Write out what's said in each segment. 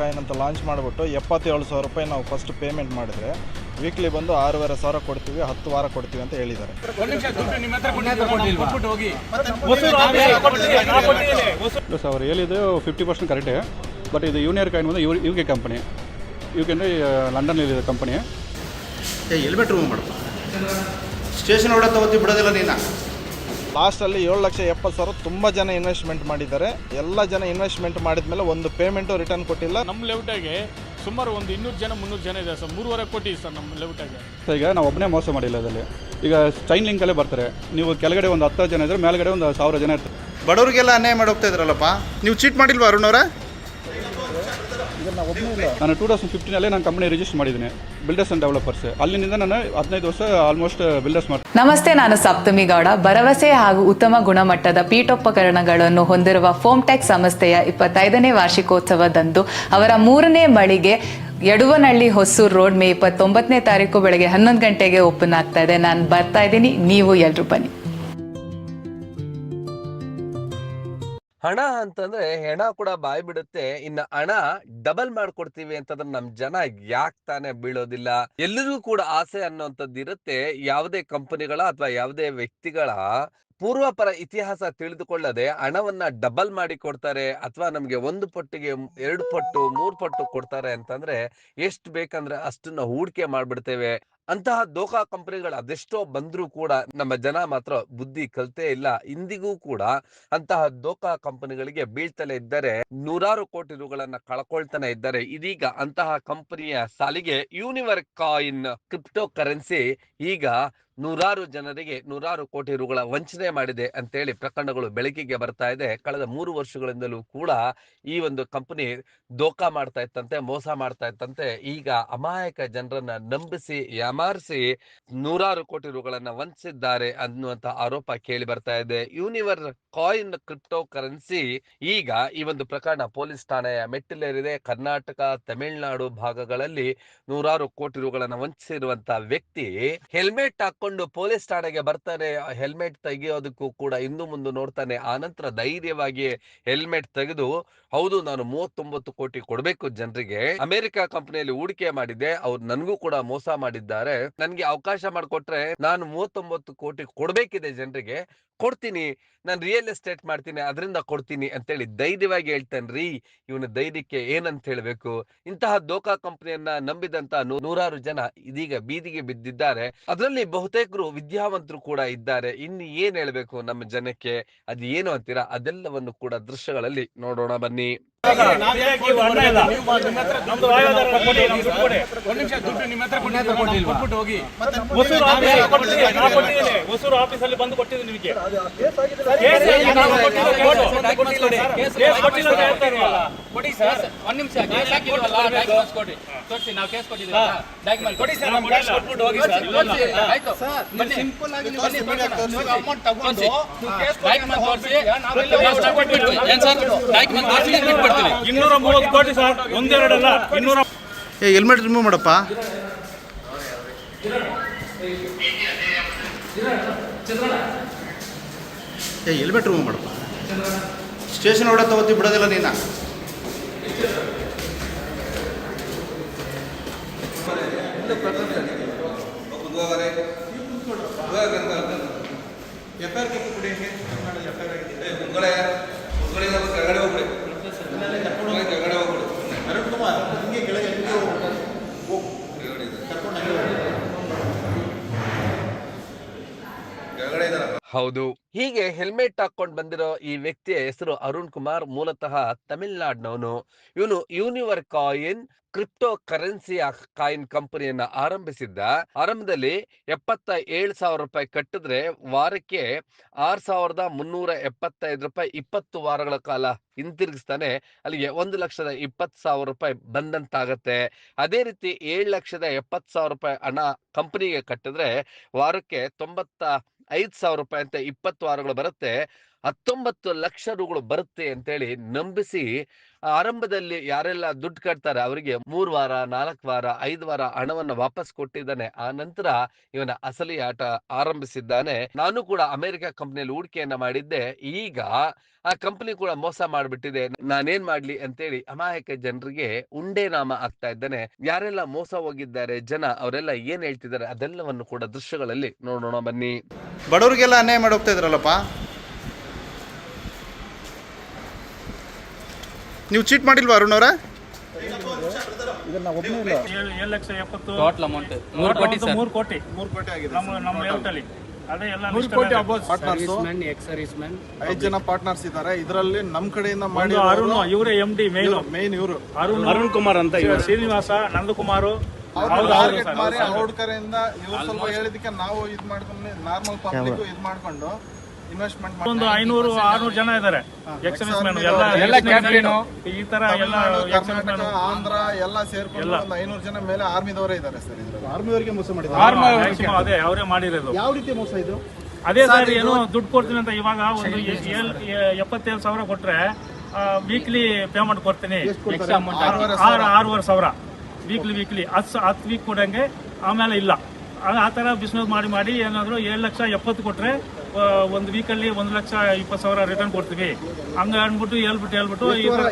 Coin ಅಂತ launch ಮಾಡಿಬಿಟ್ಟು 77,000 ರೂಪಾಯಿ ನಾವು ಫಸ್ಟ್ ಪೇಮೆಂಟ್ ಮಾಡಿದರೆ ವೀಕ್ಲಿ ಬಂದು 6,500 ಕೊಡ್ತೀವಿ, 10 ವಾರ ಕೊಡ್ತೀವಿ ಅಂತ ಹೇಳಿದ್ದಾರೆ. ಅವ್ರು ಹೇಳಿದ್ದು 50% ಕರೆಕ್ಟೇ. ಬಟ್ ಇದು ಯೂನಿಯರ್ ಕಾಯಿನ್ ಬಂದು UK ಕಂಪನಿ, UK ಅಂದರೆ ಲಂಡನ್ನಲ್ಲಿದೆ ಕಂಪನಿ. ಹೆಲ್ಮೆಟ್ ರಿಮೂವ್ ಮಾಡಪ್ಪ, ಸ್ಟೇಷನ್ ಹೊಡೆ ತಗೋತಿ ಬಿಡೋದಿಲ್ಲ ನೀನು. ಲಾಸ್ಟಲ್ಲಿ 7,70,000 ತುಂಬ ಜನ ಇನ್ವೆಸ್ಟ್ಮೆಂಟ್ ಮಾಡಿದ್ದಾರೆ. ಎಲ್ಲ ಜನ ಇನ್ವೆಸ್ಟ್ಮೆಂಟ್ ಮಾಡಿದ ಮೇಲೆ ಒಂದು ಪೇಮೆಂಟು ರಿಟರ್ನ್ ಕೊಟ್ಟಿಲ್ಲ. ನಮ್ಮ ಲೆವೆಟಾಗೆ ಸುಮಾರು ಒಂದು 200 ಜನ 300 ಜನ ಇದೆ ಸರ್. 3.5 ಕೋಟಿ ಸರ್ ನಮ್ಮ ಲೆವೆಟಾಗೆ. ಈಗ ನಾವು ಒಬ್ಬನೇ ಮೋಸ ಮಾಡಿಲ್ಲ ಅದರಲ್ಲಿ. ಈಗ ಚೈನ್ ಲಿಂಕಲ್ಲೇ ಬರ್ತಾರೆ. ನೀವು ಕೆಳಗಡೆ ಒಂದು 10 ಜನ ಇದ್ದರೆ ಮೇಲ್ಗಡೆ ಒಂದು 1,000 ಜನ ಇರ್ತಾರೆ. ಬಡವರಿಗೆಲ್ಲ ಅನ್ಯಾಯ ಮಾಡಿ ಹೋಗ್ತಾ ಇದ್ರಲ್ಲಪ್ಪ. ನೀವು ಚೀಟ್ ಮಾಡಿಲ್ವಾ ಅರುಣ್ ಅವರ? ನಾನು 2015 ನಾನು ಕಂಪನಿ ರಿಜಿಸ್ಟರ್ ಮಾಡಿದ್ದೀನಿ, ಬಿಲ್ಡರ್ಸ್ ಆ್ಯಂಡ್ ಡೆವಲಪರ್ಸ್. ಅಲ್ಲಿಂದ ನಾನು 15 ವರ್ಷ ಆಲ್ಮೋಸ್ಟ್ ಬಿಲ್ಡರ್ಸ್ ಮಾಡ್ತೀನಿ. ನಮಸ್ತೆ, ನಾನು ಸಪ್ತಮಿ ಗೌಡ. ಭರವಸೆ ಹಾಗೂ ಉತ್ತಮ ಗುಣಮಟ್ಟದ ಪೀಠೋಪಕರಣಗಳನ್ನು ಹೊಂದಿರುವ ಫೋಮ್ಟೆಕ್ ಸಂಸ್ಥೆಯ 25ನೇ ವಾರ್ಷಿಕೋತ್ಸವದಂದು ಅವರ 3ನೇ ಮಳಿಗೆ ಯಡುವನಹಳ್ಳಿ ಹೊಸೂರು ರೋಡ್ ಮೇ 29ನೇ ತಾರೀಕು ಬೆಳಗ್ಗೆ 11 ಗಂಟೆಗೆ ಓಪನ್ ಆಗ್ತಾ ಇದೆ. ನಾನು ಬರ್ತಾ ಇದ್ದೀನಿ, ನೀವು ಎಲ್ಲರೂ ಬನ್ನಿ. ಹಣ ಅಂತಂದ್ರೆ ಹೆಣ ಕೂಡ ಬಾಯ್ ಬಿಡುತ್ತೆ. ಇನ್ನ ಹಣ ಡಬಲ್ ಮಾಡ್ಕೊಡ್ತೀವಿ ಅಂತಂದ್ರೆ ನಮ್ ಜನ ಯಾಕೆ ತಾನೇ ಬೀಳೋದಿಲ್ಲ? ಎಲ್ಲರಿಗೂ ಕೂಡ ಆಸೆ ಅನ್ನೋಂಥದ್ದು ಇರುತ್ತೆ. ಯಾವುದೇ ಕಂಪನಿಗಳ ಅಥವಾ ಯಾವುದೇ ವ್ಯಕ್ತಿಗಳ ಪೂರ್ವಪರ ಇತಿಹಾಸ ತಿಳಿದುಕೊಳ್ಳದೆ ಹಣವನ್ನ ಡಬಲ್ ಮಾಡಿ ಕೊಡ್ತಾರೆ ಅಥವಾ ನಮ್ಗೆ 1 ಪಟ್ಟಿಗೆ 2 ಪಟ್ಟು 3 ಪಟ್ಟು ಕೊಡ್ತಾರೆ ಅಂತಂದ್ರೆ ಎಷ್ಟು ಬೇಕಂದ್ರೆ ಅಷ್ಟನ್ನ ಹೂಡಿಕೆ ಮಾಡ್ಬಿಡ್ತೇವೆ. ಅಂತಹ ದೋಖಾ ಕಂಪನಿಗಳು ಅದೆಷ್ಟೋ ಬಂದ್ರೂ ಕೂಡ ನಮ್ಮ ಜನ ಮಾತ್ರ ಬುದ್ಧಿ ಕಲ್ತೇ ಇಲ್ಲ. ಇಂದಿಗೂ ಕೂಡ ಅಂತಹ ದೋಖಾ ಕಂಪನಿಗಳಿಗೆ ಬೀಳ್ತಲೇ ಇದ್ದಾರೆ. 100 ಕೋಟಿ ರೂಗಳನ್ನ ಕಳ್ಕೊಳ್ತಾನೆ ಇದ್ದಾರೆ. ಇದೀಗ ಅಂತಹ ಕಂಪನಿಯ ಸಾಲಿಗೆ ಯೂನಿವರ್ ಕಾಯಿನ್ ಕ್ರಿಪ್ಟೋ ಕರೆನ್ಸಿ ಈಗ 100 ಜನರಿಗೆ 100 ಕೋಟಿ ರೂಗಳ ವಂಚನೆ ಮಾಡಿದೆ ಅಂತೇಳಿ ಪ್ರಕರಣಗಳು ಬೆಳಕಿಗೆ ಬರ್ತಾ ಇದೆ. ಕಳೆದ 3 ವರ್ಷಗಳಿಂದಲೂ ಕೂಡ ಈ ಒಂದು ಕಂಪನಿ ದೋಖಾ ಮಾಡ್ತಾ ಇತ್ತಂತೆ, ಮೋಸ ಮಾಡ್ತಾ ಇತ್ತಂತೆ. ಈಗ ಅಮಾಯಕ ಜನರನ್ನ ನಂಬಿಸಿ ಯಾಮಾರಿಸಿ 100 ಕೋಟಿ ರೂಗಳನ್ನ ವಂಚಿಸಿದ್ದಾರೆ ಅನ್ನುವಂತ ಆರೋಪ ಕೇಳಿ ಬರ್ತಾ ಇದೆ. ಯೂನಿವರ್ ಕಾಯಿನ್ ಕ್ರಿಪ್ಟೋ ಕರೆನ್ಸಿ ಈಗ ಈ ಒಂದು ಪ್ರಕರಣ ಪೊಲೀಸ್ ಠಾಣೆಯ ಮೆಟ್ಟಿಲೇರಿದೆ. ಕರ್ನಾಟಕ, ತಮಿಳುನಾಡು ಭಾಗಗಳಲ್ಲಿ 100 ಕೋಟಿ ರೂಗಳನ್ನ ವಂಚಿಸಿರುವಂತ ವ್ಯಕ್ತಿ ಹೆಲ್ಮೆಟ್ ಹಾಕೊಂಡು ಪೊಲೀಸ್ ಠಾಣೆಗೆ ಬರ್ತಾನೆ. ಹೆಲ್ಮೆಟ್ ತೆಗೆಯೋದಕ್ಕೂ ಕೂಡ ಹಿಂದು ಮುಂದೆ ನೋಡ್ತಾನೆ. ಆನಂತರ ಧೈರ್ಯವಾಗಿ ಹೆಲ್ಮೆಟ್ ತೆಗೆದು, ಹೌದು ನಾನು 39 ಕೋಟಿ ಕೊಡ್ಬೇಕು ಜನರಿಗೆ, ಅಮೆರಿಕ ಕಂಪನಿಯಲ್ಲಿ ಹೂಡಿಕೆ ಮಾಡಿದ್ದೆ, ಅವ್ರು ನನ್ಗೂ ಕೂಡ ಮೋಸ ಮಾಡಿದ್ದಾರೆ, ನನ್ಗೆ ಅವಕಾಶ ಮಾಡಿಕೊಟ್ರೆ ನಾನು 39 ಕೋಟಿ ಕೊಡ್ಬೇಕಿದೆ ಜನರಿಗೆ, ಕೊಡ್ತೀನಿ, ನಾನು ರಿಯಲ್ ಎಸ್ಟೇಟ್ ಮಾಡ್ತೀನಿ, ಅದರಿಂದ ಕೊಡ್ತೀನಿ ಅಂತೇಳಿ ಧೈರ್ಯವಾಗಿ ಹೇಳ್ತಾನ್ರಿ. ಇವನ ಧೈರ್ಯಕ್ಕೆ ಏನಂತ ಹೇಳ್ಬೇಕು? ಇಂತಹ ದೋಖಾ ಕಂಪನಿಯನ್ನ ನಂಬಿದಂತ 100 ಜನ ಇದೀಗ ಬೀದಿಗೆ ಬಿದ್ದಿದ್ದಾರೆ. ಅದರಲ್ಲಿ ಬಹುತೇಕರು ವಿದ್ಯಾವಂತರು ಕೂಡ ಇದ್ದಾರೆ. ಇನ್ನು ಏನ್ ಹೇಳ್ಬೇಕು ನಮ್ಮ ಜನಕ್ಕೆ? ಅದು ಏನು ಅಂತೀರಾ? ಅದೆಲ್ಲವನ್ನು ಕೂಡ ದೃಶ್ಯಗಳಲ್ಲಿ ನೋಡೋಣ ಬನ್ನಿ. ಹೊಸೂರು ಆಫೀಸಲ್ಲಿ ಬಂದು ಕೊಟ್ಟಿದ್ದು ನಿಮಗೆ. ಹೆಲ್ಮೆಟ್ ರಿಮೂವ್ ಮಾಡಪ್ಪ. ಹೆಲ್ಮೆಟ್ ರಿಮೂವ್ ಮಾಡಪ್ಪ, ಸ್ಟೇಷನ್ ಹೊಡೆ ತಗೋತಿ ಬಿಡೋದಿಲ್ಲ ನೀನು. ಹೌದು, ಹೀಗೆ ಹೆಲ್ಮೆಟ್ ಹಾಕೊಂಡು ಬಂದಿರೋ ಈ ವ್ಯಕ್ತಿಯ ಹೆಸರು ಅರುಣ್ ಕುಮಾರ್. ಮೂಲತಃ ತಮಿಳ್ನಾಡಿನವನು. ಇವನು ಯೂನಿವರ್ ಕಾಯಿನ್ ಕ್ರಿಪ್ಟೋ ಕರೆನ್ಸಿಯ ಕಾಯಿನ್ ಕಂಪನಿಯನ್ನ ಆರಂಭಿಸಿದ್ದ. ಆರಂಭದಲ್ಲಿ 77,000 ರೂಪಾಯಿ ಕಟ್ಟಿದ್ರೆ ವಾರಕ್ಕೆ 6,375 ರೂಪಾಯಿ 20 ವಾರಗಳ ಕಾಲ ಹಿಂತಿರುಗಿಸ್ತಾನೆ. ಅಲ್ಲಿಗೆ 1,20,000 ರೂಪಾಯಿ ಬಂದಂತಾಗತ್ತೆ. ಅದೇ ರೀತಿ 7,70,000 ರೂಪಾಯಿ ಹಣ ಕಂಪನಿಗೆ ಕಟ್ಟಿದ್ರೆ ವಾರಕ್ಕೆ 95,000 ರೂಪಾಯಿ ಅಂತ 20 ವಾರಗಳು ಬರುತ್ತೆ. 19 ಲಕ್ಷ ರುಗಳು ಬರುತ್ತೆ ಅಂತೇಳಿ ನಂಬಿಸಿ ಆರಂಭದಲ್ಲಿ ಯಾರೆಲ್ಲ ದುಡ್ಡು ಕಟ್ತಾರೆ ಅವರಿಗೆ 3 ವಾರ 4 ವಾರ 5 ವಾರ ಹಣವನ್ನು ವಾಪಸ್ ಕೊಟ್ಟಿದ್ದಾನೆ. ಆ ನಂತರ ಇವನ ಅಸಲಿ ಆಟ ಆರಂಭಿಸಿದ್ದಾನೆ. ನಾನು ಕೂಡ ಅಮೆರಿಕ ಕಂಪನಿಯಲ್ಲಿ ಹೂಡಿಕೆಯನ್ನ ಮಾಡಿದ್ದೆ. ಈಗ ಆ ಕಂಪನಿ ಕೂಡ ಮೋಸ ಮಾಡ್ಬಿಟ್ಟಿದೆ, ನಾನೇನ್ ಮಾಡ್ಲಿ ಅಂತೇಳಿ ಅಮಾಯಕ ಜನರಿಗೆ ಉಂಡೆ ನಾಮ ಆಗ್ತಾ ಇದ್ದಾನೆ. ಯಾರೆಲ್ಲ ಮೋಸ ಹೋಗಿದ್ದಾರೆ ಜನ, ಅವರೆಲ್ಲ ಏನ್ ಹೇಳ್ತಿದ್ದಾರೆ ಅದೆಲ್ಲವನ್ನು ಕೂಡ ದೃಶ್ಯಗಳಲ್ಲಿ ನೋಡೋಣ ಬನ್ನಿ. ಬಡವರಿಗೆಲ್ಲ ಅನ್ಯಾಯ ಮಾಡಿ ಹೋಗ್ತಾ ಇದ್ರಲ್ಲಪ್ಪ, ನೀವು ಚೀಟ್ ಮಾಡಿಲ್ವಾ ಅರುಣ್ ಅವರ? 7,70,000 ಟೋಟಲ್ ಅಮೌಂಟ್ 3 ಕೋಟಿ ಸರ್. 3 ಕೋಟಿ 3 ಕೋಟಿ ಆಗಿದೆ ನಮ್ಮ ಲೇಔಟಲ್ಲಿ ಅದೇ ಎಲ್ಲ 3 ಕೋಟಿ ಪಾರ್ಟ್ನರ್ಸ್, ಎಕ್ಸ್ ಸರ್ವಿಸ್ಮನ್ 5 ಜನ ಪಾರ್ಟ್ನರ್ಸ್ ಇದ್ದಾರೆ. ಇದರಲ್ಲಿ ನಮ್ಮ ಕಡೆಯಿಂದ ಮಾಡಿ ಅರುಣ್ ಇವರೇ MD ಮೇನ್ ಇವರು ಅರುಣ್ ಕುಮಾರ್ ಅಂತ, ಶ್ರೀನಿವಾಸ ನಂದಕುಮಾರು ಅವ್ರ ಕಡೆಯಿಂದ ಇವ್ರು ಸ್ವಲ್ಪ ಹೇಳಿದಕ್ಕೆ ನಾವು ಇದು ಮಾಡ್ಕೊಂಡು ನಾರ್ಮಲ್ ಪಬ್ಲಿಕ್ ಇದು ಮಾಡ್ಕೊಂಡು ಇನ್ವೆಸ್ಟ್ಮೆಂಟ್ ಒಂದು 500-600 ಜನ ಇದ್ದಾರೆ. ಎಕ್ಸರ್ವಿಸ್ಮೆನ್ ಎಲ್ಲ ಕ್ಯಾಪ್ಟನ್ ಈ ತರ ಎಲ್ಲ ಕರ್ನಾಟಕ ಆಂಧ್ರ ಎಲ್ಲ ಸೇರ್ಕೊಂಡು ಒಂದು 500 ಜನ ಮೇಲೆ ಆರ್ಮಿದವರೇ ಇದ್ದಾರೆ ಸರ್. ಆರ್ಮಿವರಿಗೆ ಮೋಸ ಮಾಡಿದ್ದಾರೆ. ಅದೇ ಅವರೇ ಮಾಡಿರೋದು. ಯಾವ ರೀತಿ ಮೋಸ ಇದು? ಅದೇ ಸರ್, ಏನೋ ದುಡ್ಡು ಕೊಡ್ತೀನಿ ಅಂತ ಇವಾಗ ಒಂದು 77,000 ಕೊಟ್ರೆ ವೀಕ್ಲಿ ಪೇಮೆಂಟ್ ಕೊಡ್ತೀನಿ, 6,500 ವೀಕ್ಲಿ 10 ವೀಕ್ ಕೊಡಂಗೆ. ಆಮೇಲೆ ಇಲ್ಲ, ಆ ತರ ಬಿಸ್ನೆಸ್ ಮಾಡಿ ಏನಾದ್ರು 7,70,000 ಕೊಟ್ರೆ ಒಂದು ವೀಕಲ್ಲಿ 1,20,000 ರಿಟರ್ನ್ ಕೊಡ್ತೀವಿ ಹಂಗ ಅನ್ಬಿಟ್ಟು ಹೇಳ್ಬಿಟ್ಟು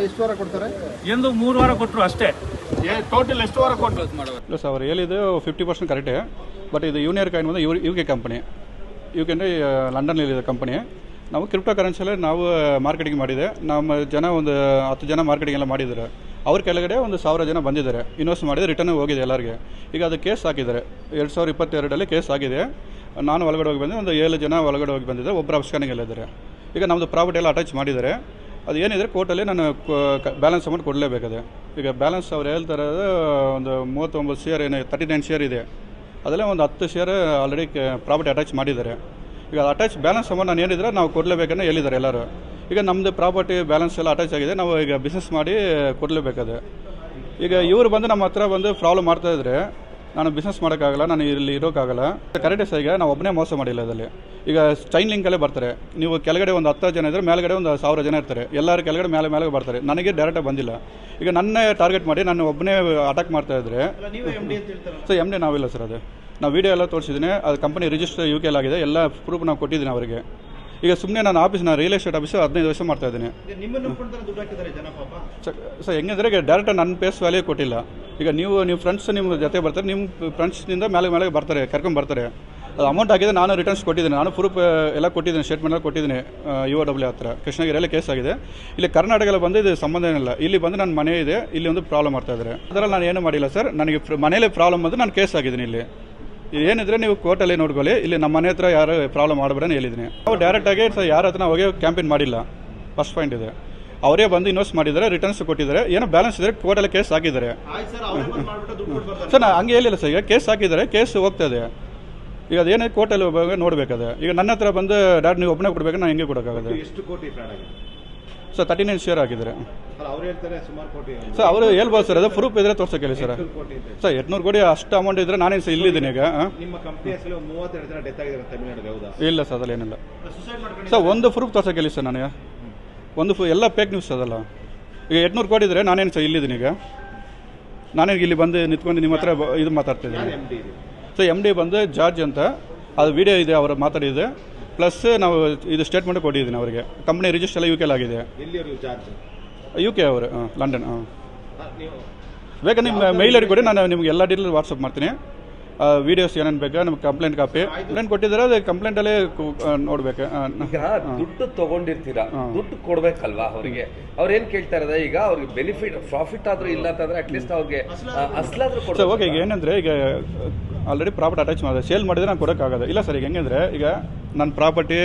ಎಷ್ಟು ವಾರ ಕೊಡ್ತಾರೆ? ಎಂದು 3 ವಾರ ಕೊಟ್ಟರು ಅಷ್ಟೇ. ಟೋಟಲ್ ಎಷ್ಟು ವಾರ ಕೊಟ್ಟು? ಇಲ್ಲ ಸರ್, ಅವ್ರು ಹೇಳಿದ್ದು 50% ಕರೆಕ್ಟೇ. ಬಟ್ ಇದು ಯೂನಿಯರ್ ಕಾಯಿನ್ ಬಂದು UK ಕಂಪನಿ, UK ಅಂದರೆ ಲಂಡನ್ನಲ್ಲಿದೆ ಕಂಪನಿ. ನಾವು ಕ್ರಿಪ್ಟೋ ಕರೆನ್ಸಿಯಲ್ಲಿ ನಾವು ಮಾರ್ಕೆಟಿಂಗ್ ಮಾಡಿದೆ. ನಮ್ಮ ಜನ ಒಂದು 10 ಜನ ಮಾರ್ಕೆಟಿಂಗ್ ಎಲ್ಲ ಮಾಡಿದ್ದಾರೆ. ಅವ್ರ ಕೆಳಗಡೆ ಒಂದು 1,000 ಜನ ಬಂದಿದ್ದಾರೆ, ಇನ್ವೆಸ್ಟ್ ಮಾಡಿದರೆ ರಿಟರ್ನ್ ಹೋಗಿದೆ ಎಲ್ಲರಿಗೆ. ಈಗ ಅದು ಕೇಸ್ ಹಾಕಿದ್ದಾರೆ, 2022 ಕೇಸ್ ಆಗಿದೆ. ನಾನು ಒಳಗಡೆ ಹೋಗಿ ಬಂದೆ, ಒಂದು 7 ಜನ ಒಳಗಡೆ ಹೋಗಿ ಬಂದಿದ್ದೆ, ಒಬ್ಬರು ಅಬ್ಸ್ಕಾನಿಂಗಲ್ಲಿದ್ದಾರೆ. ಈಗ ನಮ್ಮದು ಪ್ರಾಪರ್ಟಿ ಎಲ್ಲ ಅಟ್ಯಾಚ್ ಮಾಡಿದ್ದಾರೆ. ಅದು ಏನಿದ್ರೆ ಕೋರ್ಟಲ್ಲಿ ನಾನು ಬ್ಯಾಲೆನ್ಸ್ ಅಮೌಂಟ್ ಕೊಡಲೇಬೇಕಾದೆ. ಈಗ ಬ್ಯಾಲೆನ್ಸ್ ಅವ್ರು ಹೇಳ್ತಾರೆ ಒಂದು 39 ಶೇರ್ ಏನು 39 ಶೇರ್ ಇದೆ, ಅದೆಲ್ಲ ಒಂದು 10 ಶೇರ್ ಆಲ್ರೆಡಿ ಪ್ರಾಪರ್ಟಿ ಅಟ್ಯಾಚ್ ಮಾಡಿದ್ದಾರೆ. ಈಗ ಅಟ್ಯಾಚ್ ಬ್ಯಾಲೆನ್ಸ್ ಅಮೌಂಟ್ ನಾನು ಏನಿದ್ರೆ ನಾವು ಕೊಡಲೇಬೇಕನ್ನೋ ಹೇಳಿದ್ದಾರೆ ಎಲ್ಲರೂ. ಈಗ ನಮ್ಮದು ಪ್ರಾಪರ್ಟಿ ಬ್ಯಾಲೆನ್ಸ್ ಎಲ್ಲ ಅಟ್ಯಾಚ್ ಆಗಿದೆ, ನಾವು ಈಗ ಬಿಸ್ನೆಸ್ ಮಾಡಿ ಕೊಡಲೇಬೇಕಾದೆ. ಈಗ ಇವರು ಬಂದು ನಮ್ಮ ಹತ್ರ ಬಂದು ಪ್ರಾಬ್ಲಮ್ ಮಾಡ್ತಾಯಿದ್ರೆ ನಾನು ಬಿಸ್ನೆಸ್ ಮಾಡೋಕ್ಕಾಗಲ್ಲ, ನಾನು ಇಲ್ಲಿ ಇರೋಕ್ಕಾಗಲ್ಲ. ಕರೆಕ್ಟ್ ಈಗ ನಾವು ಒಬ್ಬನೇ ಮೋಸ ಮಾಡಿಲ್ಲ ಇದರಲ್ಲಿ. ಈಗ ಚೈನ್ ಲಿಂಕಲ್ಲೇ ಬರ್ತಾರೆ. ನೀವು ಕೆಳಗಡೆ ಒಂದು 10 ಜನ ಇದ್ದರೆ ಮೇಲ್ಗಡೆ ಒಂದು 1,000 ಜನ ಇರ್ತಾರೆ. ಎಲ್ಲರೂ ಕೆಳಗಡೆ ಮೇಲೆ ಬರ್ತಾರೆ. ನನಗೆ ಡೈರೆಕ್ಟಾಗಿ ಬಂದಿಲ್ಲ. ಈಗ ನನ್ನೇ ಟಾರ್ಗೆಟ್ ಮಾಡಿ ನಾನು ಒಬ್ಬನೇ ಅಟ್ಯಾಕ್ ಮಾಡ್ತಾಯಿದ್ರೆ ಸೊ MD ನಾವಿಲ್ಲ ಸರ್. ಅದು ನಾವು ವೀಡಿಯೋ ಎಲ್ಲ ತೋರಿಸಿದ್ದೀನಿ. ಅದು ಕಂಪನಿ ರಿಜಿಸ್ಟರ್ UK ಆಗಿದೆ, ಎಲ್ಲ ಪ್ರೂಫ್ ನಾವು ಕೊಟ್ಟಿದ್ದೀನಿ ಅವರಿಗೆ. ಈಗ ಸುಮ್ಮನೆ ನಾನು ರಿಯಲ್ ಎಸ್ಟೇಟ್ ಆಫೀಸು 15 ವರ್ಷ ಮಾಡ್ತಾ ಇದ್ದೀನಿ ಸರ್. ಹೆಂಗಂದ್ರೆ ಈಗ ಡೈರೆಕ್ಟ್ ನನ್ನ ಪೇಸ್ ವ್ಯಾಲ್ಯೂ ಕೊಟ್ಟಿಲ್ಲ. ಈಗ ನೀವು ಫ್ರೆಂಡ್ಸ್ ನಿಮ್ಮ ಜೊತೆ ಬರ್ತಾರೆ, ನಿಮ್ಮ ಫ್ರೆಂಡ್ಸ್ನಿಂದ ಮೇಲೆ ಬರ್ತಾರೆ, ಕರ್ಕೊಂಡು ಬರ್ತಾರೆ. ಅದು ಅಮೌಂಟ್ ಆಗಿದೆ, ನಾನು ರಿಟರ್ನ್ಸ್ ಕೊಟ್ಟಿದ್ದೀನಿ, ನಾನು ಪ್ರೂಫ್ ಎಲ್ಲ ಕೊಟ್ಟಿದ್ದೀನಿ, ಸ್ಟೇಟ್ಮೆಂಟ್ ಎಲ್ಲ ಕೊಟ್ಟಿದ್ದೀನಿ. UOW ಹತ್ರ ಕೃಷ್ಣಗಿರಿಯಲ್ಲಿ ಕೇಸ್ ಆಗಿದೆ. ಇಲ್ಲಿ ಕರ್ನಾಟಕದಲ್ಲಿ ಬಂದು ಇದು ಸಂಬಂಧ ಏನಿಲ್ಲ. ಇಲ್ಲಿ ಬಂದು ನನ್ನ ಮನೆ ಇದೆ, ಇಲ್ಲಿ ಒಂದು ಪ್ರಾಬ್ಲಮ್ ಮಾಡ್ತಾ ಇದ್ದಾರೆ. ಅದರಲ್ಲಿ ನಾನು ಏನು ಮಾಡಿಲ್ಲ ಸರ್. ನನಗೆ ಮನೇಲಿ ಪ್ರಾಬ್ಲಮ್ ಬಂದು ನಾನು ಕೇಸ್ ಆಗಿದ್ದೀನಿ. ಇಲ್ಲಿ ಏನಿದ್ರೆ ನೀವು ಕೋರ್ಟಲ್ಲಿ ನೋಡ್ಕೊಳ್ಳಿ. ಇಲ್ಲಿ ನಮ್ಮ ಮನೆ ಹತ್ರ ಯಾರು ಪ್ರಾಬ್ಲಮ್ ಮಾಡಬೇಡ ಹೇಳಿದ್ದೀನಿ. ನಾವು ಡೈರೆಕ್ಟಾಗಿ ಯಾರ ಹತ್ರ ಹೋಗಿ ಕ್ಯಾಂಪೇನ್ ಮಾಡಿಲ್ಲ. ಫಸ್ಟ್ ಪಾಯಿಂಟ್ ಇದೆ. ಅವರೇ ಬಂದು ಇನ್ವೆಸ್ಟ್ ಮಾಡಿದ್ದಾರೆ, ರಿಟರ್ನ್ಸ್ ಕೊಟ್ಟಿದ್ದಾರೆ, ಏನೋ ಬ್ಯಾಲೆನ್ಸ್ ಇದ್ದಾರೆ, ಕೋರ್ಟಲ್ಲಿ ಕೇಸ್ ಹಾಕಿದ್ದಾರೆ ಸರ್. ನಾನು ಹಂಗೆ ಹೇಳಿಲ್ಲ ಸರ್. ಈಗ ಕೇಸ್ ಹಾಕಿದ್ದಾರೆ, ಕೇಸ್ ಹೋಗ್ತದೆ. ಈಗ ಅದೇನೇ ಕೋರ್ಟಲ್ಲಿ ನೋಡಬೇಕಾದ್ರೆ. ಈಗ ನನ್ನ ಹತ್ರ ಬಂದು ಡೈರೆಕ್ಟ್ ನೀವು ಒಬ್ಬನೇ ಕೊಡಬೇಕು, ನಾನು ಹೆಂಗೆ ಕೊಡೋಕ್ಕಾಗದೆ? ಎಷ್ಟು ಕೋಟಿ ಫ್ರಾಡ್ ಆಗಿದೆ ಸರ್? 39 ಶೇರ್ ಹಾಕಿದ್ದಾರೆ ಅವ್ರು ಹೇಳ್ತಾರೆ ಸುಮಾರು ಕೋಟಿ ಸರ್. ಅವರು ಹೇಳ್ಬೋದು ಸರ್, ಅದು ಪ್ರೂಫ್ ಇದ್ರೆ ತೋರ್ಸೋಕೆ ಹೇಳಿ ಸರ್. 800 ಕೋಟಿ ಅಷ್ಟು ಅಮೌಂಟ್ ಇದ್ರೆ ನಾನೇನು ಸರ್ ಇಲ್ಲಿದ್ದೀನಿ ಈಗ. ನಿಮ್ಮ ಕಂಪನಿ ಹೆಸರು 32 ಜನ ಡೆತ್ ಆಗಿದ್ದಾರೆ ತಮಿಳುನಾಡು, ಹೌದಾ? ಇಲ್ಲ ಸರ್, ಅದ್ರಲ್ಲಿ ಏನಿಲ್ಲ ಸರ್. ಒಂದು ಪ್ರೂಫ್ ತೋರ್ಸೋಕೆ ಹೇಳಿ ಸರ್. ನನಗೆ ಒಂದು ಎಲ್ಲ ಫೇಕ್ ನ್ಯೂಸ್ ಅದಲ್ಲ. ಈಗ 800 ಕೋಟಿ ಇದ್ರೆ ನಾನೇನು ಸರ್ ಇಲ್ಲಿದ್ದೀನಿ ಈಗ. ನಾನೇನು ಇಲ್ಲಿ ಬಂದು ನಿಂತ್ಕೊಂಡು ನಿಮ್ಮ ಹತ್ರ ಇದು ಮಾತಾಡ್ತಿದ್ದೀನಿ ಸೊ. MD ಬಂದು ಜಾರ್ಜ್ ಅಂತ, ಅದು ವಿಡಿಯೋ ಇದೆ, ಅವರು ಮಾತಾಡಿದೆ. ಪ್ಲಸ್ ನಾವು ಇದು ಸ್ಟೇಟ್ಮೆಂಟ್ ಕೊಟ್ಟಿದ್ದೀನಿ ಅವರಿಗೆ. ಕಂಪ್ನಿ ರಿಜಿಸ್ಟರ್ ಎಲ್ಲ UK ಆಗಿದೆ. UK ಅವರು ಲಂಡನ್. ಬೇಕಾದ್ರೆ ನಿಮ್ಮ ಮೇಲ್ ಐಡಿ ಕೊಡಿ, ನಾನು ನಿಮ್ಗೆ ಎಲ್ಲ ಡೀಟೇಲ್ ವಾಟ್ಸಪ್ ಮಾಡ್ತೀನಿ. ವಿಡಿಯೋಸ್ ಏನೇನು ಬೇಕಾ, ನಮ್ಗೆ ಕಂಪ್ಲೇಂಟ್ ಕಾಪಿ ಕಂಪ್ಲೇಂಟ್ ಕೊಟ್ಟಿದ್ದಾರೆ, ಅದು ಕಂಪ್ಲೇಂಟಲ್ಲೇ ನೋಡ್ಬೇಕು. ಈಗ ದುಡ್ಡು ತಗೊಂಡಿರ್ತೀರಾ, ದುಡ್ಡು ಕೊಡ್ಬೇಕಲ್ವಾ ಅವರಿಗೆ? ಅವ್ರು ಏನ್ ಕೇಳ್ತಾ ಇರೋದು ಈಗ? ಅವ್ರಿಗೆ ಬೆನಿಫಿಟ್ ಪ್ರಾಫಿಟ್ ಆದ್ರೂ ಇಲ್ಲ ಅಂತಂದ್ರೆ ಅಟ್ಲೀಸ್ಟ್ ಅವ್ರಿಗೆ ಅಸ್ಲಾದ್ರೂ ಕೊಡ್ಬೇಕು. ಓಕೆ, ಈಗ ಏನಂದ್ರೆ ಈಗ ಆಲ್ರೆಡಿ ಪ್ರಾಪರ್ಟಿ ಅಟ್ಯಾಚ್ ಮಾಡಿದೆ, ಸೇಲ್ ಮಾಡಿದ್ರೆ ನಾನು ಕೊಡೋಕ್ಕಾಗಲ್ಲ. ಇಲ್ಲ ಸರ್, ಈಗ ಹೆಂಗಂದ್ರೆ ಈಗ ನನ್ನ ಪ್ರಾಪರ್ಟಿ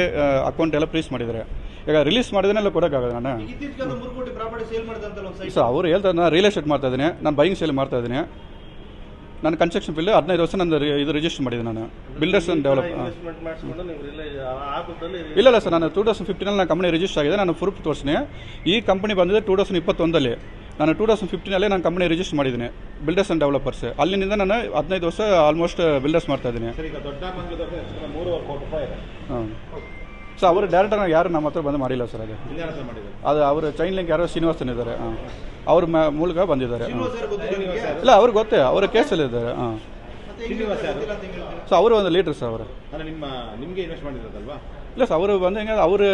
ಅಕೌಂಟ್ ಎಲ್ಲ ಫ್ರೀಸ್ ಮಾಡಿದ್ದಾರೆ. ಈಗ ರಿಲೀಸ್ ಮಾಡಿದ್ರೆ ಎಲ್ಲ ಕೊಡೋಕ್ಕಾಗಲ್ಲ. ನಾನು ಸರ್ ಅವರು ಹೇಳ್ತಾರೆ, ನಾನು ರಿಯಲ್ ಎಸ್ಟೇಟ್ ಮಾಡ್ತಾ ಇದ್ದೀನಿ, ನಾನು ಬೈಯಿಂಗ್ ಸೇಲ್ ಮಾಡ್ತಾ ಇದ್ದೀನಿ. ನಾನು ಕನ್ಸ್ಟ್ರಕ್ಷನ್ ಫೀಲ್ಡ್ 15 ವರ್ಷ ನಾನು ಇದು ರಿಜಿಸ್ಟರ್ ಮಾಡಿದೆ. ನಾನು ಬಿಲ್ಡರ್ಸ್ ಆ್ಯಂಡ್ ಡೆವಲಪ್. ಇಲ್ಲ ಸರ್, ನಾನು 2015 ನಾನು ಕಂಪನಿ ರಿಜಿಸ್ಟರ್ ಆಗಿದೆ. ನಾನು ಪ್ರೂಫ್ ತೋರಿಸ್ತೀನಿ. ಈ ಕಂಪನಿ ಬಂದಿದೆ 2021. ನಾನು 2015 ನಾನು ಕಂಪನಿ ರಿಜಿಸ್ಟರ್ ಮಾಡಿದ್ದೀನಿ, ಬಿಲ್ಡರ್ಸ್ ಆ್ಯಂಡ್ ಡೆವಲಪರ್ಸ್. ಅಲ್ಲಿಂದ ನಾನು 15 ವರ್ಷ ಆಲ್ಮೋಸ್ಟ್ ಬಿಲ್ಡರ್ಸ್ ಮಾಡ್ತಾ ಇದ್ದೀನಿ. ದೊಡ್ಡ 3 ಕೋಟಿ ರೂಪಾಯಿ ಇದೆ. ಹಾಂ ಸೊ ಅವರು ಡೈರೆಕ್ಟಾಗಿ ಯಾರು ನಮ್ಮ ಹತ್ರ ಬಂದು ಮಾಡಿಲ್ಲ ಸರ್ ಅದು. ಅದು ಅವರು ಚೈನ್ ಲಿಂಕ್ ಯಾರೋ ಶ್ರೀನಿವಾಸನ್ ಇದ್ದಾರೆ, ಹಾಂ, ಅವ್ರ ಮೂಲಕ ಬಂದಿದ್ದಾರೆ. ಇಲ್ಲ ಅವ್ರಿಗೆ ಗೊತ್ತೇ, ಅವರ ಕೇಸಲ್ಲಿ ಇದ್ದಾರೆ. ಹಾಂ, ಸೊ ಅವರು ಒಂದು ಲೀಡ್ರ್ ಸರ್ ಅವರು. ನಿಮಗೆ ಇನ್ವೆಸ್ಟ್ ಮಾಡಿರೋದಲ್ವಾ? ಇಲ್ಲ ಸರ್, ಅವರು ಬಂದು ಹೆಂಗೆ ಅವರು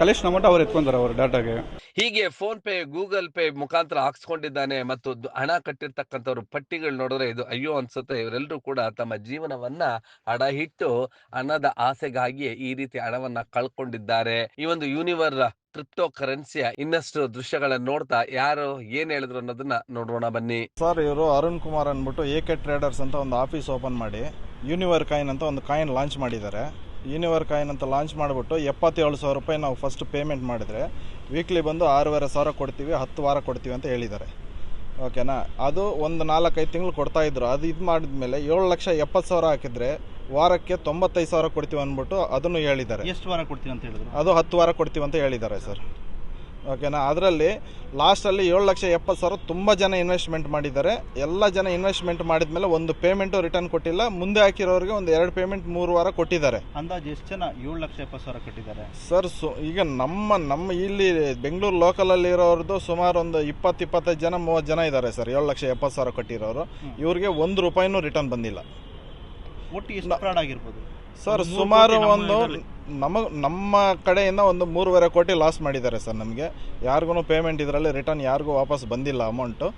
ಕಲೆಕ್ಷನ್ ಅಮೌಂಟ್ ಅವ್ರು ಎತ್ಕೊಂತಾರೆ ಅವರು ಡಾಟಾಗೆ. ಹೀಗೆ ಫೋನ್ ಪೇ, ಗೂಗಲ್ ಪೇ ಮುಖಾಂತರ ಹಾಕ್ಸ್ಕೊಂಡಿದ್ದಾನೆ ಮತ್ತು ಹಣ ಕಟ್ಟಿರ್ತಕ್ಕಂಥವ್ರು ಪಟ್ಟಿಗಳು ನೋಡಿದ್ರೆ ಇದು ಅಯ್ಯೋ ಅನ್ಸುತ್ತೆ. ಇವರೆಲ್ಲರೂ ಕೂಡ ತಮ್ಮ ಜೀವನವನ್ನ ಅಡ ಇಟ್ಟು ಹಣದ ಆಸೆಗಾಗಿ ಈ ರೀತಿ ಹಣವನ್ನ ಕಳ್ಕೊಂಡಿದ್ದಾರೆ. ಈ ಒಂದು ಯೂನಿವರ್ ಕ್ರಿಪ್ಟೋ ಕರೆನ್ಸಿಯ ಇನ್ನಷ್ಟು ದೃಶ್ಯಗಳನ್ನ ನೋಡ್ತಾ ಯಾರು ಏನ್ ಹೇಳಿದ್ರು ಅನ್ನೋದನ್ನ ನೋಡೋಣ ಬನ್ನಿ. ಸರ್, ಇವರು ಅರುಣ್ ಕುಮಾರ್ ಅಂದ್ಬಿಟ್ಟು AK ಟ್ರೇಡರ್ಸ್ ಅಂತ ಒಂದು ಆಫೀಸ್ ಓಪನ್ ಮಾಡಿ ಯೂನಿವರ್ ಕಾಯಿನ್ ಅಂತ ಒಂದು ಕಾಯಿನ್ ಲಾಂಚ್ ಮಾಡಿದ್ದಾರೆ. ಯೂನಿವರ್ ಕಾಯಿನ್ ಅಂತ ಲಾಂಚ್ ಮಾಡಿಬಿಟ್ಟು 77,000 ರೂಪಾಯಿ ನಾವು ಫಸ್ಟ್ ಪೇಮೆಂಟ್ ಮಾಡಿದರೆ ವೀಕ್ಲಿ ಬಂದು 6,500 ಕೊಡ್ತೀವಿ, 10 ವಾರ ಕೊಡ್ತೀವಿ ಅಂತ ಹೇಳಿದ್ದಾರೆ. ಓಕೆನಾ? ಅದು ಒಂದು 4-5 ತಿಂಗಳು ಕೊಡ್ತಾಯಿದ್ರು. ಅದು ಇದು ಮಾಡಿದ್ಮೇಲೆ 7,70,000 ಹಾಕಿದರೆ ವಾರಕ್ಕೆ 95,000 ಕೊಡ್ತೀವಿ ಅಂದ್ಬಿಟ್ಟು ಅದನ್ನು ಹೇಳಿದ್ದಾರೆ. ಎಷ್ಟು ವಾರ ಕೊಡ್ತೀವಿ ಅಂತ ಹೇಳಿದ್ರು? ಅದು 10 ವಾರ ಕೊಡ್ತೀವಿ ಅಂತ ಹೇಳಿದ್ದಾರೆ ಸರ್. ಓಕೆನಾ? ಅದರಲ್ಲಿ ಲಾಸ್ಟಲ್ಲಿ 7,70,000 ತುಂಬ ಜನ ಇನ್ವೆಸ್ಟ್ಮೆಂಟ್ ಮಾಡಿದ್ದಾರೆ. ಎಲ್ಲ ಜನ ಇನ್ವೆಸ್ಟ್ಮೆಂಟ್ ಮಾಡಿದ್ಮೇಲೆ ಒಂದು ಪೇಮೆಂಟು ರಿಟರ್ನ್ ಕೊಟ್ಟಿಲ್ಲ. ಮುಂದೆ ಹಾಕಿರೋರಿಗೆ ಒಂದು 2 ಪೇಮೆಂಟ್ 3 ವಾರ ಕೊಟ್ಟಿದ್ದಾರೆ. ಅಂದಾಜು ಎಷ್ಟು ಜನ 7,70,000 ಕಟ್ಟಿದ್ದಾರೆ ಸರ್? ಈಗ ನಮ್ಮ ಇಲ್ಲಿ ಬೆಂಗಳೂರು ಲೋಕಲಲ್ಲಿ ಇರೋರದ್ದು ಸುಮಾರು ಒಂದು 20-25 ಜನ 30 ಜನ ಇದ್ದಾರೆ ಸರ್. 7,70,000 ಕಟ್ಟಿರೋರು. ಇವ್ರಿಗೆ 1 ರೂಪಾಯಿನೂ ರಿಟರ್ನ್ ಬಂದಿಲ್ಲ. ಒಟ್ಟು ಎಷ್ಟು ಫ್ರಾಡ್ ಆಗಿರ್ಬೋದು ಸರ್? ಸುಮಾರು ಒಂದು ನಮ್ಮ ಕಡೆಯಿಂದ ಒಂದು 3.5 ಕೋಟಿ ಲಾಸ್ ಮಾಡಿದ್ದಾರೆ ಸರ್. ನಮಗೆ ಯಾರಿಗೂ ಪೇಮೆಂಟ್ ಇದರಲ್ಲಿ ರಿಟರ್ನ್ ಯಾರಿಗೂ ವಾಪಸ್ ಬಂದಿಲ್ಲ ಅಮೌಂಟು.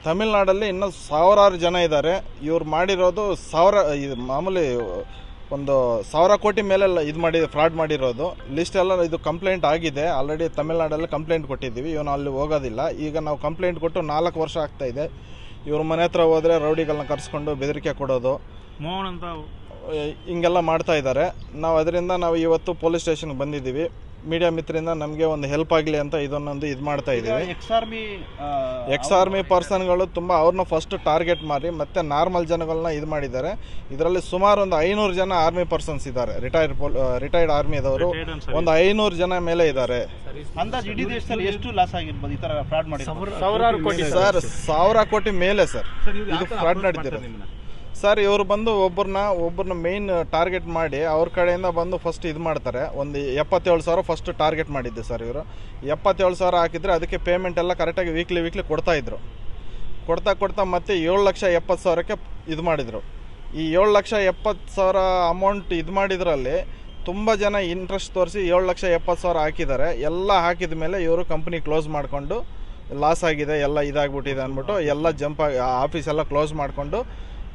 ತಮಿಳ್ನಾಡಲ್ಲಿ ಇನ್ನೂ ಸಾವಿರಾರು ಜನ ಇದ್ದಾರೆ. ಇವ್ರು ಮಾಡಿರೋದು ಇದು ಮಾಮೂಲಿ ಒಂದು 1,000 ಕೋಟಿ ಮೇಲೆ ಇದು ಮಾಡಿ ಫ್ರಾಡ್ ಮಾಡಿರೋದು. ಲಿಸ್ಟ್ ಎಲ್ಲ ಇದು ಕಂಪ್ಲೇಂಟ್ ಆಗಿದೆ ಆಲ್ರೆಡಿ. ತಮಿಳ್ನಾಡಲ್ಲಿ ಕಂಪ್ಲೇಂಟ್ ಕೊಟ್ಟಿದ್ದೀವಿ. ಇವನು ಅಲ್ಲಿ ಹೋಗೋದಿಲ್ಲ. ಈಗ ನಾವು ಕಂಪ್ಲೇಂಟ್ ಕೊಟ್ಟು 4 ವರ್ಷ ಆಗ್ತಾಯಿದೆ. ಇವ್ರ ಮನೆ ಹತ್ರ ಹೋದರೆ ರೌಡಿಗಳನ್ನ ಕರೆಸ್ಕೊಂಡು ಬೆದರಿಕೆ ಕೊಡೋದು, ಮೋಹನ್ ಅಂತ ಹಿಂಗೆಲ್ಲ ಮಾಡ್ತಾ ಇದ್ದಾರೆ. ನಾವು ಇವತ್ತು ಪೊಲೀಸ್ ಸ್ಟೇಷನ್ಗೆ ಬಂದಿದ್ದೀವಿ. ಮೀಡಿಯಾ ಮಿತ್ರರಿಂದ ನಮಗೆ ಒಂದು ಹೆಲ್ಪ್ ಆಗಲಿ ಅಂತ ಇದನ್ನೊಂದು ಇದು ಮಾಡ್ತಾ ಇದ್ದೀವಿ. ಎಕ್ಸ್ ಆರ್ಮಿ ಪರ್ಸನ್ಗಳು ತುಂಬ ಅವ್ರನ್ನ ಫಸ್ಟ್ ಟಾರ್ಗೆಟ್ ಮಾಡಿ ಮತ್ತೆ ನಾರ್ಮಲ್ ಜನಗಳನ್ನ ಇದು ಮಾಡಿದ್ದಾರೆ. ಇದರಲ್ಲಿ ಸುಮಾರು ಒಂದು 500 ಜನ ಆರ್ಮಿ ಪರ್ಸನ್ಸ್ ಇದ್ದಾರೆ. ರಿಟೈರ್ಡ್ ಆರ್ಮಿದವರು ಒಂದು 500 ಜನ ಮೇಲೆ ಇದ್ದಾರೆ. ಅಂದಾಜು ಇಡೀ ದೇಶದಲ್ಲಿ ಎಷ್ಟು ಲಾಸ್ ಆಗಿರ್ಬೋದು ಈ ತರ ಫ್ರಾಡ್ ಮಾಡಿ? ಸಾವಿರಾರು ಕೋಟಿ ಸರ್, 1,000 ಕೋಟಿ ಮೇಲೆ ಸರ್ ಇದು ಫ್ರಾಡ್ ನಡೆದಿರೋದು. ಸರ್, ಇವರು ಬಂದು ಒಬ್ಬರನ್ನ ಮೇಯ್ನ್ ಟಾರ್ಗೆಟ್ ಮಾಡಿ ಅವ್ರ ಕಡೆಯಿಂದ ಬಂದು ಫಸ್ಟ್ ಇದು ಮಾಡ್ತಾರೆ. ಒಂದು 77,000 ಫಸ್ಟ್ ಟಾರ್ಗೆಟ್ ಮಾಡಿದ್ದೆ ಸರ್. ಇವರು 77,000 ಹಾಕಿದರೆ ಅದಕ್ಕೆ ಪೇಮೆಂಟ್ ಎಲ್ಲ ಕರೆಕ್ಟಾಗಿ ವೀಕ್ಲಿ ಕೊಡ್ತಾಯಿದ್ರು. ಕೊಡ್ತಾ ಮತ್ತೆ 7,70,000ಕ್ಕೆ ಇದು ಮಾಡಿದರು. ಈ 7,70,000 ಅಮೌಂಟ್ ಇದು ಮಾಡಿದ್ರಲ್ಲಿ ತುಂಬ ಜನ ಇಂಟ್ರೆಸ್ಟ್ ತೋರಿಸಿ 7,70,000 ಹಾಕಿದ್ದಾರೆ. ಎಲ್ಲ ಹಾಕಿದ ಮೇಲೆ ಇವರು ಕಂಪ್ನಿ ಕ್ಲೋಸ್ ಮಾಡಿಕೊಂಡು ಲಾಸ್ ಆಗಿದೆ, ಎಲ್ಲ ಇದಾಗ್ಬಿಟ್ಟಿದೆ ಅಂದ್ಬಿಟ್ಟು ಎಲ್ಲ ಆಫೀಸೆಲ್ಲ ಕ್ಲೋಸ್ ಮಾಡಿಕೊಂಡು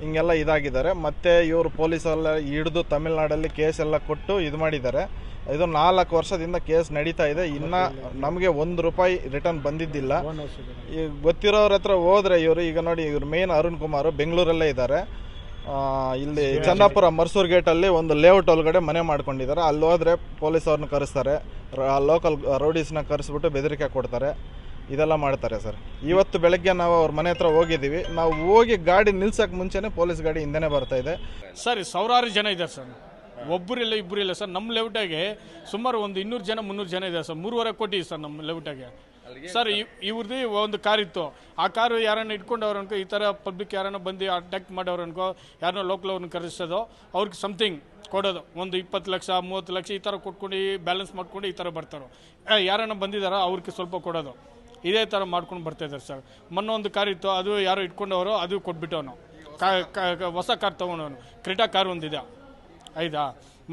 ಹಿಂಗೆಲ್ಲ ಇದಾಗಿದ್ದಾರೆ. ಮತ್ತು ಇವರು ಪೊಲೀಸೆಲ್ಲ ಹಿಡಿದು ತಮಿಳ್ನಾಡಲ್ಲಿ ಕೇಸ್ ಎಲ್ಲ ಕೊಟ್ಟು ಇದು ಮಾಡಿದ್ದಾರೆ. ಇದು 4 ವರ್ಷದಿಂದ ಕೇಸ್ ನಡೀತಾ ಇದೆ. ಇನ್ನು ನಮಗೆ 1 ರೂಪಾಯಿ ರಿಟರ್ನ್ ಬಂದಿದ್ದಿಲ್ಲ. ಈಗ ಗೊತ್ತಿರೋರ ಹತ್ರ ಹೋದರೆ ಈಗ ನೋಡಿ, ಇವ್ರು ಮೇನ್ ಅರುಣ್ ಕುಮಾರ್ ಬೆಂಗಳೂರಲ್ಲೇ ಇದ್ದಾರೆ. ಇಲ್ಲಿ ಚಂದಾಪುರ ಮರ್ಸೂರ್ ಗೇಟಲ್ಲಿ ಒಂದು ಲೇಔಟ್ ಒಳಗಡೆ ಮನೆ ಮಾಡ್ಕೊಂಡಿದ್ದಾರೆ. ಅಲ್ಲಿ ಹೋದರೆ ಪೊಲೀಸ್ ಅವ್ರನ್ನ ಕರೆಸ್ತಾರೆ, ಲೋಕಲ್ ರೌಡೀಸ್ನ ಕರೆಸ್ಬಿಟ್ಟು ಬೆದರಿಕೆ ಕೊಡ್ತಾರೆ, ಇದೆಲ್ಲ ಮಾಡ್ತಾರೆ ಸರ್. ಇವತ್ತು ಬೆಳಗ್ಗೆ ನಾವು ಅವ್ರ ಮನೆ ಹತ್ರ ಹೋಗಿದ್ದೀವಿ. ನಾವು ಹೋಗಿ ಗಾಡಿ ನಿಲ್ಸೋಕ್ಕೆ ಮುಂಚೆನೇ ಪೊಲೀಸ್ ಗಾಡಿ ಹಿಂದೆನೇ ಬರ್ತಾ ಇದೆ. ಸರ್, ಸಾವಿರಾರು ಜನ ಇದ್ದಾರೆ ಸರ್. ಒಬ್ಬರಿಲ್ಲ ಇಬ್ಬರಿಲ್ಲ ಸರ್. ನಮ್ಮ ಲೆವೆಟಾಗೆ ಸುಮಾರು ಒಂದು 200 ಜನ 300 ಜನ ಇದೆ ಸರ್. 3.5 ಕೋಟಿ ಸರ್ ನಮ್ಮ ಲೆವೆಟಾಗೆ. ಸರ್, ಇವ್ರದ್ದು ಒಂದು ಕಾರ್ ಇತ್ತು. ಆ ಕಾರು ಯಾರನ್ನ ಇಟ್ಕೊಂಡವ್ರು ಅನ್ಕೋ, ಈ ಥರ ಪಬ್ಲಿಕ್ ಯಾರನ್ನ ಬಂದು ಅಟ್ಯಾಕ್ ಮಾಡೋರು ಅನ್ಕೋ, ಯಾರನ್ನೋ ಲೋಕಲ್ ಅವ್ರನ್ನ ಕರೆಸೋದು, ಅವ್ರಿಗೆ ಸಮಥಿಂಗ್ ಕೊಡೋದು, ಒಂದು 20 ಲಕ್ಷ 30 ಲಕ್ಷ ಈ ಥರ ಕೊಟ್ಕೊಂಡು ಬ್ಯಾಲೆನ್ಸ್ ಮಾಡ್ಕೊಂಡು ಈ ಥರ ಬರ್ತಾರೋ. ಯಾರನ್ನ ಬಂದಿದ್ದಾರೋ ಅವ್ರಿಗೆ ಸ್ವಲ್ಪ ಕೊಡೋದು. ಇದೇ ಥರ ಮಾಡ್ಕೊಂಡು ಬರ್ತಾಯಿದ್ದಾರೆ ಸರ್. ಮೊನ್ನೆ ಒಂದು ಕಾರ್ ಇತ್ತು, ಅದು ಯಾರೋ ಇಟ್ಕೊಂಡವರು, ಅದು ಕೊಟ್ಬಿಟ್ಟವನು. ಹೊಸ ಕಾರ್ ತೊಗೊಂಡವನು, ಕ್ರೆಟಾ ಕಾರ್ ಒಂದಿದೆ, ಆಯ್ತಾ.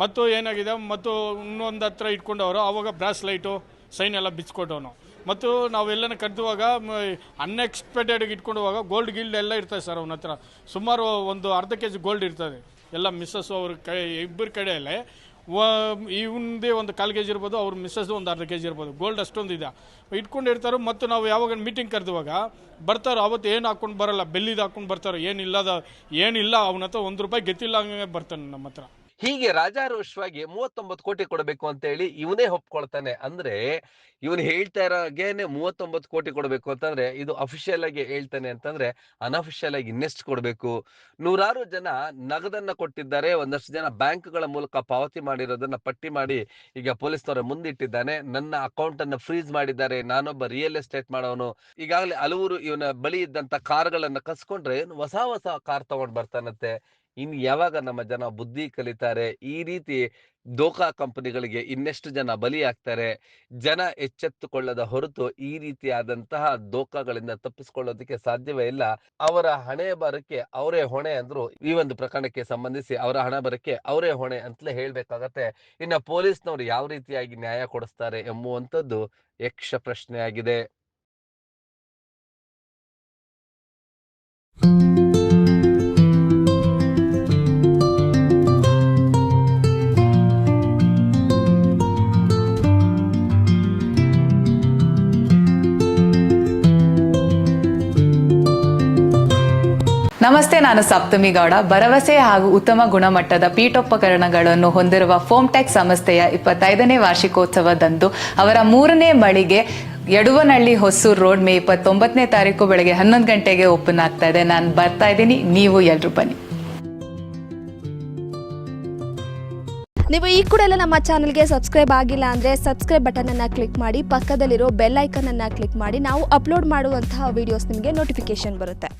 ಮತ್ತು ಏನಾಗಿದೆ, ಮತ್ತು ಇನ್ನೊಂದು ಹತ್ರ ಇಟ್ಕೊಂಡವರು, ಆವಾಗ ಬ್ರಾಸ್ ಲೈಟು ಸೈನ್ ಎಲ್ಲ ಬಿಚ್ಕೊಟ್ಟವನು. ಮತ್ತು ನಾವೆಲ್ಲನ ಕರೆದುವಾಗ ಅನ್ಎಕ್ಸ್ಪೆಕ್ಟೆಡ್ ಇಟ್ಕೊಂಡವಾಗ ಗೋಲ್ಡ್ ಗಿಲ್ಡ್ ಎಲ್ಲ ಇರ್ತದೆ ಸರ್ ಅವನ ಹತ್ರ. ಸುಮಾರು ಒಂದು ಅರ್ಧ kg ಗೋಲ್ಡ್ ಇರ್ತದೆ. ಎಲ್ಲ ಮಿಸ್ಸಸ್ಸು ಅವ್ರ ಇಬ್ಬರ ಕಡೆಯಲ್ಲೇ ಇವಂದೇ ಒಂದು 1/4 kg ಇರ್ಬೋದು, ಅವ್ರ ಮಿಸ್ಸಸ್ದು ಒಂದು ಅರ್ಧ kg ಇರ್ಬೋದು. ಗೋಲ್ಡ್ ಅಷ್ಟೊಂದು ಇದೆ ಇಟ್ಕೊಂಡಿರ್ತಾರೋ. ಮತ್ತು ನಾವು ಯಾವಾಗ ಮೀಟಿಂಗ್ ಕರೆದುವಾಗ ಬರ್ತಾರೋ, ಅವತ್ತು ಏನು ಹಾಕ್ಕೊಂಡು ಬರೋಲ್ಲ, ಬೆಲ್ಲಿದು ಹಾಕ್ಕೊಂಡು ಬರ್ತಾರೋ. ಏನಿಲ್ಲ ಅವನ ಹತ್ರ 1 ರೂಪಾಯಿ ಗೆತ್ತಿಲ್ಲ ಹಂಗೆ ಬರ್ತಾನೆ ನಮ್ಮ ಹತ್ರ. ಹೀಗೆ ರಾಜಾರೋಷವಾಗಿ 39 ಕೋಟಿ ಕೊಡಬೇಕು ಅಂತ ಹೇಳಿ ಇವನೇ ಒಪ್ಕೊಳ್ತಾನೆ. ಅಂದ್ರೆ ಇವನು ಹೇಳ್ತಾ ಇರೋಗೇನೆ 39 ಕೋಟಿ ಕೊಡಬೇಕು ಅಂತಂದ್ರೆ ಇದು ಅಫಿಷಿಯಲ್ ಆಗಿ ಹೇಳ್ತಾನೆ ಅಂತಂದ್ರೆ ಅನ್ಅಫಿಷಿಯಲ್ ಆಗಿ ಇನ್ನೆಷ್ಟು ಕೊಡಬೇಕು? ನೂರಾರು ಜನ ನಗದನ್ನ ಕೊಟ್ಟಿದ್ದಾರೆ. ಒಂದಷ್ಟು ಜನ ಬ್ಯಾಂಕ್ಗಳ ಮೂಲಕ ಪಾವತಿ ಮಾಡಿರೋದನ್ನ ಪಟ್ಟಿ ಮಾಡಿ ಈಗ ಪೊಲೀಸ್ನವರ ಮುಂದಿಟ್ಟಿದ್ದಾನೆ. ನನ್ನ ಅಕೌಂಟ್ ಅನ್ನ ಫ್ರೀಸ್ ಮಾಡಿದ್ದಾರೆ. ನಾನೊಬ್ಬ ರಿಯಲ್ ಎಸ್ಟೇಟ್ ಮಾಡೋನು. ಈಗಾಗಲೇ ಹಲವರು ಇವನ ಬಳಿ ಇದ್ದಂತ ಕಾರ್ಗಳನ್ನ ಕಸ್ಕೊಂಡ್ರೆ ಹೊಸ ಕಾರ್ ತಗೊಂಡ್ ಬರ್ತಾನಂತೆ. ಇನ್ನು ಯಾವಾಗ ನಮ್ಮ ಜನ ಬುದ್ಧಿ ಕಲಿತಾರೆ? ಈ ರೀತಿ ದೋಖಾ ಕಂಪನಿಗಳಿಗೆ ಇನ್ನೆಷ್ಟು ಜನ ಬಲಿಯಾಗ್ತಾರೆ? ಜನ ಎಚ್ಚೆತ್ತುಕೊಳ್ಳದ ಹೊರತು ಈ ರೀತಿಯಾದಂತಹ ದೋಖಾಗಳಿಂದ ತಪ್ಪಿಸಿಕೊಳ್ಳೋದಕ್ಕೆ ಸಾಧ್ಯವೇ ಇಲ್ಲ. ಅವರ ಹಣೆ ಬರಕ್ಕೆ ಅವರೇ ಹೊಣೆ ಅಂದ್ರು. ಈ ಒಂದು ಪ್ರಕರಣಕ್ಕೆ ಸಂಬಂಧಿಸಿ ಅವರ ಹಣೆ ಬರಕ್ಕೆ ಅವರೇ ಹೊಣೆ ಅಂತಲೇ ಹೇಳ್ಬೇಕಾಗತ್ತೆ. ಇನ್ನು ಪೊಲೀಸ್ನವರು ಯಾವ ರೀತಿಯಾಗಿ ನ್ಯಾಯ ಕೊಡಿಸ್ತಾರೆ ಎಂಬುವಂಥದ್ದು ಯಕ್ಷ ಪ್ರಶ್ನೆಯಾಗಿದೆ. ನಮಸ್ತೆ, ನಾನು ಸಪ್ತಮಿ ಗೌಡ. ಭರವಸೆ ಹಾಗೂ ಉತ್ತಮ ಗುಣಮಟ್ಟದ ಪೀಠೋಪಕರಣಗಳನ್ನು ಹೊಂದಿರುವ ಫೋಮ್ಟೆಕ್ ಸಂಸ್ಥೆಯ 25ನೇ ವಾರ್ಷಿಕೋತ್ಸವದಂದು ಅವರ 3ನೇ ಮಳಿಗೆ ಯಡುವನಹಳ್ಳಿ ಹೊಸೂರು ರೋಡ್ ಮೇ 29ನೇ ತಾರೀಕು ಬೆಳಗ್ಗೆ 11 ಗಂಟೆಗೆ ಓಪನ್ ಆಗ್ತಾ ಇದೆ. ನಾನು ಬರ್ತಾ ಇದ್ದೀನಿ, ನೀವು ಎಲ್ಲರೂ ಬನ್ನಿ. ನೀವು ಈ ಕೂಡ ಎಲ್ಲ ನಮ್ಮ ಚಾನಲ್ಗೆ ಸಬ್ಸ್ಕ್ರೈಬ್ ಆಗಿಲ್ಲ ಅಂದರೆ ಸಬ್ಸ್ಕ್ರೈಬ್ ಬಟನನ್ನು ಕ್ಲಿಕ್ ಮಾಡಿ, ಪಕ್ಕದಲ್ಲಿರೋ ಬೆಲ್ ಐಕನನ್ನು ಕ್ಲಿಕ್ ಮಾಡಿ. ನಾವು ಅಪ್ಲೋಡ್ ಮಾಡುವಂತಹ ವೀಡಿಯೋಸ್ ನಿಮಗೆ ನೋಟಿಫಿಕೇಶನ್ ಬರುತ್ತೆ.